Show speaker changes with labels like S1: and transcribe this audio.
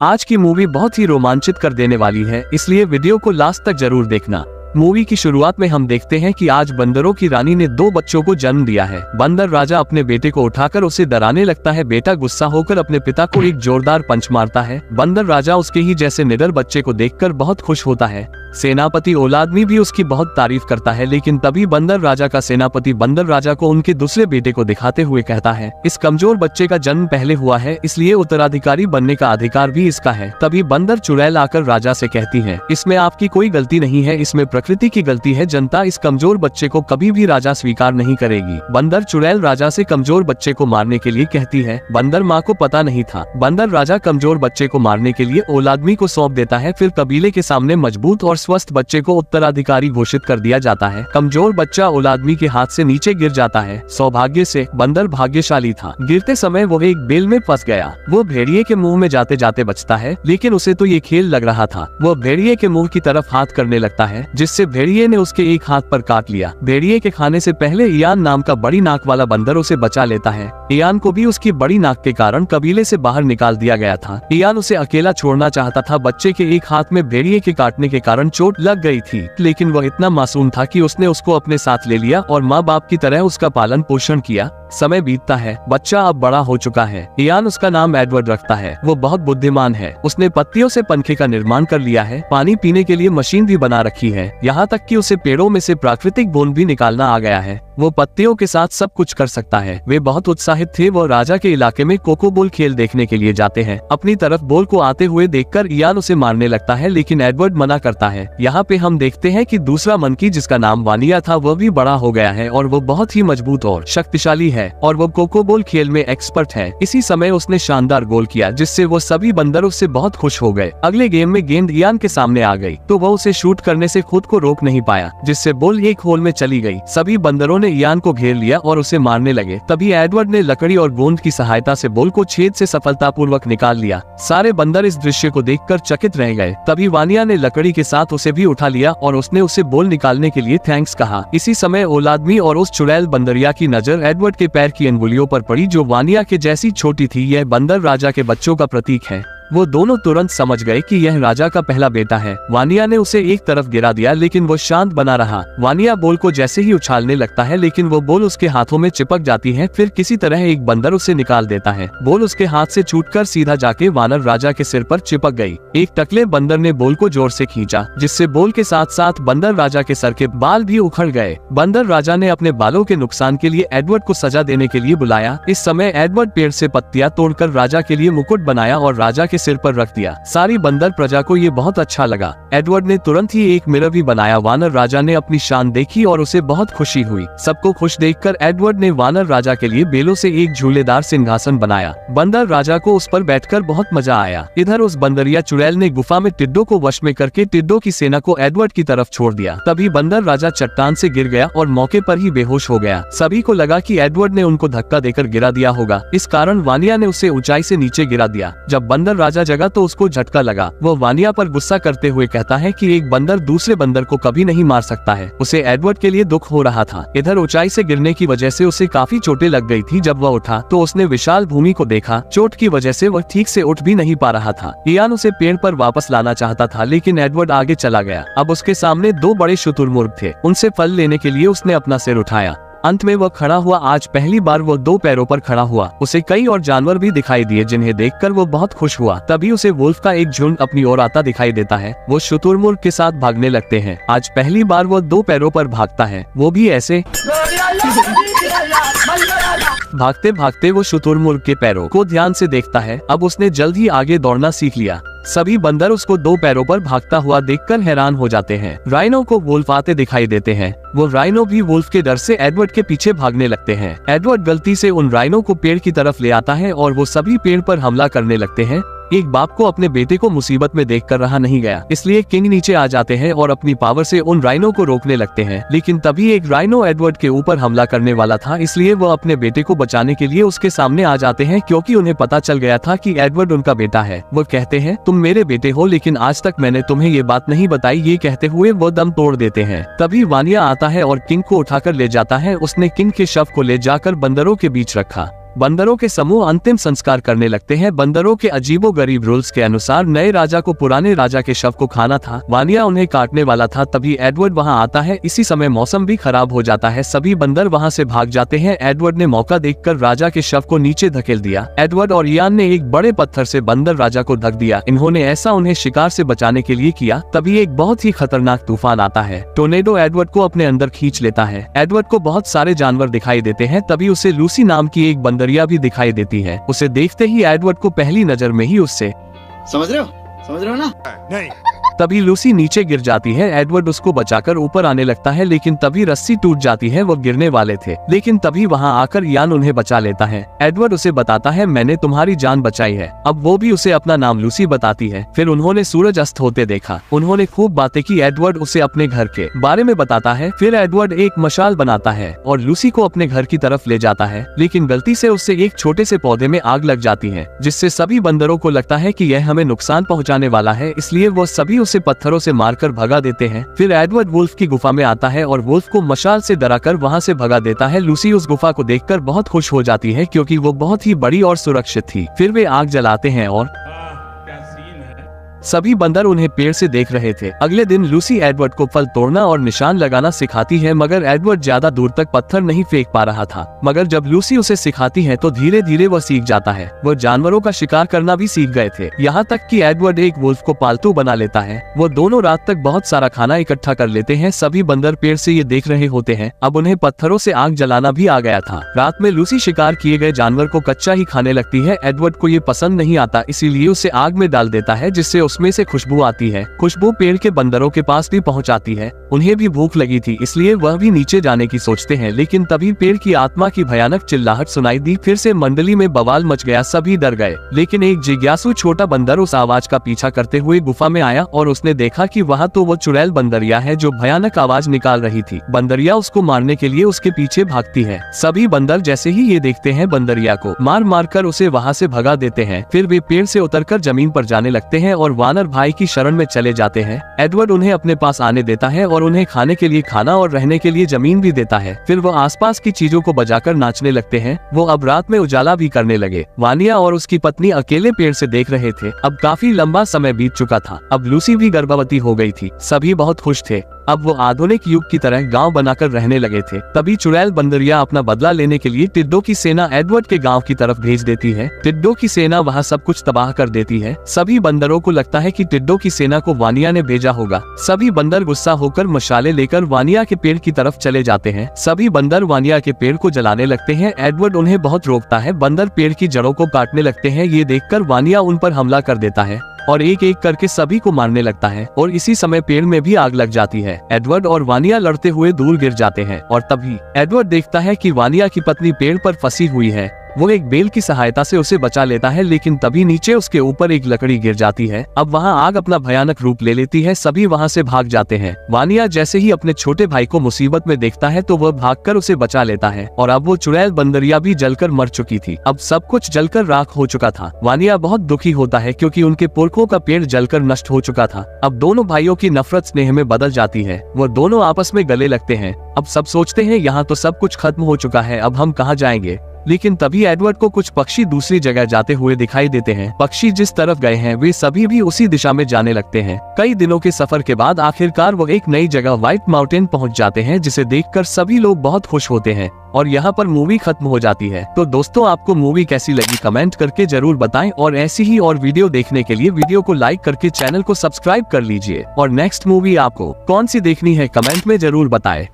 S1: आज की मूवी बहुत ही रोमांचित कर देने वाली है, इसलिए वीडियो को लास्ट तक जरूर देखना। मूवी की शुरुआत में हम देखते हैं कि आज बंदरों की रानी ने 2 बच्चों को जन्म दिया है। बंदर राजा अपने बेटे को उठाकर उसे डराने लगता है। बेटा गुस्सा होकर अपने पिता को एक जोरदार पंच मारता है। बंदर राजा उसके ही जैसे निडर बच्चे को देखकर बहुत खुश होता है। सेनापति औलादमी भी उसकी बहुत तारीफ करता है, लेकिन तभी बंदर राजा का सेनापति बंदर राजा को उनके दूसरे बेटे को दिखाते हुए कहता है, इस कमजोर बच्चे का जन्म पहले हुआ है, इसलिए उत्तराधिकारी बनने का अधिकार भी इसका है। तभी बंदर चुड़ैल आकर राजा से कहती है, इसमें आपकी कोई गलती नहीं है, इसमें प्रकृति की गलती है। जनता इस कमजोर बच्चे को कभी भी राजा स्वीकार नहीं करेगी। बंदर चुड़ैल राजा से कमजोर बच्चे को मारने के लिए कहती है। बंदर माँ को पता नहीं था। बंदर राजा कमजोर बच्चे को मारने के लिए औलादमी को सौंप देता है। फिर कबीले के सामने मजबूत और स्वस्थ बच्चे को उत्तराधिकारी घोषित कर दिया जाता है। कमजोर बच्चा औलादमी के हाथ से नीचे गिर जाता है। सौभाग्य से बंदर भाग्यशाली था। गिरते समय वो एक बेल में फंस गया। वो भेड़िए के मुंह में जाते जाते बचता है, लेकिन उसे तो ये खेल लग रहा था। वो भेड़िए के मुंह की तरफ हाथ करने लगता है, जिससे भेड़िए ने उसके एक हाथ पर काट लिया। भेड़िए के खाने से पहले इयान नाम का बड़ी नाक वाला बंदर उसे बचा लेता है। इयान को भी उसकी बड़ी नाक के कारण कबीले से बाहर निकाल दिया गया था। इयान उसे अकेला छोड़ना चाहता था। बच्चे के एक हाथ में भेड़िए के काटने के कारण चोट लग गई थी, लेकिन वह इतना मासूम था कि उसने उसको अपने साथ ले लिया और माँ बाप की तरह उसका पालन पोषण किया। समय बीतता है, बच्चा अब बड़ा हो चुका है। इयान उसका नाम एडवर्ड रखता है। वो बहुत बुद्धिमान है। उसने पत्तियों से पंखे का निर्माण कर लिया है। पानी पीने के लिए मशीन भी बना रखी है। यहाँ तक कि उसे पेड़ों में से प्राकृतिक बोन भी निकालना आ गया है। वो पत्तियों के साथ सब कुछ कर सकता है। वे बहुत उत्साहित थे। वो राजा के इलाके में कोको बोल खेल देखने के लिए जाते हैं। अपनी तरफ बोल को आते हुए देखकर इयान उसे मारने लगता है, लेकिन एडवर्ड मना करता है। यहाँ पे हम देखते हैं कि दूसरा मंकी, जिसका नाम वानिया था, वह भी बड़ा हो गया है और वो बहुत ही मजबूत और शक्तिशाली है और वो कोको बोल खेल में एक्सपर्ट है। इसी समय उसने शानदार गोल किया, जिससे वो सभी बंदर उससे बहुत खुश हो गए। अगले गेम में गेंद इयान के सामने आ गई, तो वह उसे शूट करने से खुद को रोक नहीं पाया, जिससे बोल एक होल में चली गई। सभी बंदरों ने इयान को घेर लिया और उसे मारने लगे। तभी एडवर्ड ने लकड़ी और गोंद की सहायता से बोल को छेद से सफलतापूर्वक निकाल लिया। सारे बंदर इस दृश्य को देखकर चकित रह गए। तभी वानिया ने लकड़ी के साथ उसे भी उठा लिया और उसने उसे बोल निकालने के लिए थैंक्स कहा। इसी समय औलादमी और उस चुड़ैल बंदरिया की नजर एडवर्ड के पैर की अंगुलियों पर पड़ी, जो वानिया के जैसी छोटी थी। यह बंदर राजा के बच्चों का प्रतीक है। वो दोनों तुरंत समझ गए कि यह राजा का पहला बेटा है। वानिया ने उसे एक तरफ गिरा दिया, लेकिन वो शांत बना रहा। वानिया बोल को जैसे ही उछालने लगता है, लेकिन वो बोल उसके हाथों में चिपक जाती है। फिर किसी तरह एक बंदर उसे निकाल देता है। बोल उसके हाथ से छूटकर सीधा जाके वानर राजा के सिर पर चिपक गई। एक टकले बंदर ने बोल को जोर से खींचा, जिससे बोल के साथ साथ बंदर राजा के सर के बाल भी उखड़ गए। बंदर राजा ने अपने बालों के नुकसान के लिए एडवर्ड को सजा देने के लिए बुलाया। इस समय एडवर्ड पेड़ से पत्तियां तोड़कर राजा के लिए मुकुट बनाया और राजा सिर पर रख दिया। सारी बंदर प्रजा को ये बहुत अच्छा लगा। एडवर्ड ने तुरंत ही एक मिरर भी बनाया। वानर राजा ने अपनी शान देखी और उसे बहुत खुशी हुई। सबको खुश देखकर एडवर्ड ने वानर राजा के लिए बेलों से एक झूलेदार सिंहासन बनाया। बंदर राजा को उस पर बैठकर बहुत मजा आया। इधर उस बंदरिया चुड़ैल ने गुफा में टिड्डों को वश में करके टिड्डों की सेना को एडवर्ड की तरफ छोड़ दिया। तभी बंदर राजा चट्टान से गिर गया और मौके पर ही बेहोश हो गया। सभी को लगा कि एडवर्ड ने उनको धक्का देकर गिरा दिया होगा। इस कारण वानिया ने उसे ऊंचाई से नीचे गिरा दिया। जब बंदर राजा जगा तो उसको झटका लगा। वो वानिया पर गुस्सा करते हुए कहता है कि एक बंदर दूसरे बंदर को कभी नहीं मार सकता है। उसे एडवर्ड के लिए दुख हो रहा था। इधर ऊंचाई से गिरने की वजह से उसे काफी चोटें लग गई थी। जब वह उठा तो उसने विशाल भूमि को देखा। चोट की वजह से वह ठीक से उठ भी नहीं पा रहा था। इयान उसे पेड़ पर वापस लाना चाहता था, लेकिन एडवर्ड आगे चला गया। अब उसके सामने 2 बड़े शुतुरमुर्ग थे। उनसे फल लेने के लिए उसने अपना सिर उठाया। अंत में वह खड़ा हुआ। आज पहली बार वो 2 पैरों पर खड़ा हुआ। उसे कई और जानवर भी दिखाई दिए, जिन्हें देखकर वो बहुत खुश हुआ। तभी उसे वुल्फ का एक झुंड अपनी ओर आता दिखाई देता है। वो शुतुरमुर्ग के साथ भागने लगते हैं। आज पहली बार वो 2 पैरों पर भागता है, वो भी ऐसे। भागते भागते वो शुतुरमुर्ग के पैरों को ध्यान से देखता है। अब उसने जल्द ही आगे दौड़ना सीख लिया। सभी बंदर उसको 2 पैरों पर भागता हुआ देखकर हैरान हो जाते हैं। राइनो को वुल्फ आते दिखाई देते हैं। वो राइनो भी वुल्फ के डर से एडवर्ड के पीछे भागने लगते हैं। एडवर्ड गलती से उन राइनो को पेड़ की तरफ ले आता है और वो सभी पेड़ पर हमला करने लगते हैं। एक बाप को अपने बेटे को मुसीबत में देखकर रहा नहीं गया, इसलिए किंग नीचे आ जाते हैं और अपनी पावर से उन राइनो को रोकने लगते हैं। लेकिन तभी एक राइनो एडवर्ड के ऊपर हमला करने वाला था, इसलिए वो अपने बेटे को बचाने के लिए उसके सामने आ जाते हैं, क्योंकि उन्हें पता चल गया था कि एडवर्ड उनका बेटा है। वो कहते हैं, तुम मेरे बेटे हो, लेकिन आज तक मैंने तुम्हें ये बात नहीं बताई। ये कहते हुए वो दम तोड़ देते हैं। तभी वानिया आता है और किंग को उठाकर ले जाता है। उसने किंग के शव को ले जाकर बंदरों के बीच रखा। बंदरों के समूह अंतिम संस्कार करने लगते हैं। बंदरों के अजीबोगरीब रूल्स के अनुसार नए राजा को पुराने राजा के शव को खाना था। वानिया उन्हें काटने वाला था, तभी एडवर्ड वहां आता है। इसी समय मौसम भी खराब हो जाता है। सभी बंदर वहां से भाग जाते हैं। एडवर्ड ने मौका देखकर राजा के शव को नीचे धकेल दिया। एडवर्ड और इयान ने एक बड़े पत्थर से बंदर राजा को ढक दिया। इन्होंने ऐसा उन्हें शिकार से बचाने के लिए किया। तभी एक बहुत ही खतरनाक तूफान आता है। टोर्नेडो एडवर्ड को अपने अंदर खींच लेता है। एडवर्ड को बहुत सारे जानवर दिखाई देते हैं। तभी उसे लूसी नाम की एक बंदरिया भी दिखाई देती है। उसे देखते ही एडवर्ड को पहली नजर में ही उससे
S2: समझ रहे हो ना? नहीं।
S1: तभी लूसी नीचे गिर जाती है। एडवर्ड उसको बचाकर ऊपर आने लगता है, लेकिन तभी रस्सी टूट जाती है। वो गिरने वाले थे, लेकिन तभी वहां आकर इयान उन्हें बचा लेता है। एडवर्ड उसे बताता है, मैंने तुम्हारी जान बचाई है। अब वो भी उसे अपना नाम लूसी बताती है। फिर उन्होंने सूरज अस्त होते देखा। उन्होंने खूब बातें की। एडवर्ड उसे अपने घर के बारे में बताता है। फिर एडवर्ड एक मशाल बनाता है और लूसी को अपने घर की तरफ ले जाता है, लेकिन गलती से उससे एक छोटे से पौधे में आग लग जाती है, जिससे सभी बंदरों को लगता है कि यह हमें नुकसान पहुंचाने वाला है। इसलिए वो सभी उसे पत्थरों से मारकर भगा देते हैं। फिर एडवर्ड वुल्फ की गुफा में आता है और वुल्फ को मशाल से डराकर वहां से भगा देता है। लूसी उस गुफा को देखकर बहुत खुश हो जाती है, क्योंकि वो बहुत ही बड़ी और सुरक्षित थी। फिर वे आग जलाते हैं और सभी बंदर उन्हें पेड़ से देख रहे थे। अगले दिन लूसी एडवर्ड को फल तोड़ना और निशान लगाना सिखाती है, मगर एडवर्ड ज्यादा दूर तक पत्थर नहीं फेंक पा रहा था। मगर जब लूसी उसे सिखाती है तो धीरे धीरे वह सीख जाता है। वह जानवरों का शिकार करना भी सीख गए थे, यहाँ तक कि एडवर्ड एक वुल्फ को पालतू बना लेता है। वो दोनों रात तक बहुत सारा खाना इकट्ठा कर लेते हैं। सभी बंदर पेड़ से ये देख रहे होते हैं। अब उन्हें पत्थरों से आग जलाना भी आ गया था। रात में लूसी शिकार किए गए जानवर को कच्चा ही खाने लगती है। एडवर्ड को ये पसंद नहीं आता, इसीलिए उसे आग में डाल देता है, जिससे उसमें से खुशबू आती है। खुशबू पेड़ के बंदरों के पास भी पहुंच आती है। उन्हें भी भूख लगी थी, इसलिए वह भी नीचे जाने की सोचते हैं, लेकिन तभी पेड़ की आत्मा की भयानक चिल्लाहट सुनाई दी। फिर से मंडली में बवाल मच गया। सभी डर गए, लेकिन एक जिज्ञासु छोटा बंदर उस आवाज का पीछा करते हुए गुफा में आया और उसने देखा कि वहाँ तो वो चुड़ैल बंदरिया है जो भयानक आवाज निकाल रही थी। बंदरिया उसको मारने के लिए उसके पीछे भागती है। सभी बंदर जैसे ही ये देखते हैं बंदरिया को मार मार कर उसे वहाँ से भगा देते हैं। फिर वे पेड़ से उतरकर जमीन पर जाने लगते हैं और वानर भाई की शरण में चले जाते हैं। एडवर्ड उन्हें अपने पास आने देता है और उन्हें खाने के लिए खाना और रहने के लिए जमीन भी देता है। फिर वो आसपास की चीजों को बजाकर नाचने लगते हैं। वो अब रात में उजाला भी करने लगे। वानिया और उसकी पत्नी अकेले पेड़ से देख रहे थे। अब काफी लंबा समय बीत चुका था। अब लूसी भी गर्भवती हो गई थी। सभी बहुत खुश थे। अब वो आधुनिक युग की तरह गांव बनाकर रहने लगे थे। तभी चुड़ैल बंदरिया अपना बदला लेने के लिए टिड्डों की सेना एडवर्ड के गांव की तरफ भेज देती है। टिड्डों की सेना वहां सब कुछ तबाह कर देती है। सभी बंदरों को लगता है कि टिड्डों की सेना को वानिया ने भेजा होगा। सभी बंदर गुस्सा होकर मशाले लेकर वानिया के पेड़ की तरफ चले जाते हैं। सभी बंदर वानिया के पेड़ को जलाने लगते हैं। एडवर्ड उन्हें बहुत रोकता है। बंदर पेड़ की जड़ों को काटने लगते हैं। ये देखकर वानिया उन पर हमला कर देता है और एक एक करके सभी को मारने लगता है और इसी समय पेड़ में भी आग लग जाती है। एडवर्ड और वानिया लड़ते हुए दूर गिर जाते हैं और तभी एडवर्ड देखता है कि वानिया की पत्नी पेड़ पर फंसी हुई है। वो एक बेल की सहायता से उसे बचा लेता है, लेकिन तभी नीचे उसके ऊपर एक लकड़ी गिर जाती है। अब वहाँ आग अपना भयानक रूप ले लेती है। सभी वहाँ से भाग जाते हैं। वानिया जैसे ही अपने छोटे भाई को मुसीबत में देखता है तो वह भागकर उसे बचा लेता है और अब वो चुड़ैल बंदरिया भी जलकर मर चुकी थी। अब सब कुछ जलकर राख हो चुका था। वानिया बहुत दुखी होता है क्योंकि उनके पुरखों का पेड़ जलकर नष्ट हो चुका था। अब दोनों भाइयों की नफरत स्नेह में बदल जाती है। वो दोनों आपस में गले लगते हैं। अब सब सोचते हैं यहाँ तो सब कुछ खत्म हो चुका है, अब हम कहाँ जाएंगे। लेकिन तभी एडवर्ड को कुछ पक्षी दूसरी जगह जाते हुए दिखाई देते हैं। पक्षी जिस तरफ गए हैं वे सभी भी उसी दिशा में जाने लगते हैं। कई दिनों के सफर के बाद आखिरकार वो एक नई जगह व्हाइट माउंटेन पहुंच जाते हैं, जिसे देखकर सभी लोग बहुत खुश होते हैं और यहाँ पर मूवी खत्म हो जाती है। तो दोस्तों, आपको मूवी कैसी लगी कमेंट करके जरूर बताएं और ऐसी ही और वीडियो देखने के लिए वीडियो को लाइक करके चैनल को सब्सक्राइब कर लीजिए और नेक्स्ट मूवी आपको कौन सी देखनी है कमेंट में जरूर बताएं।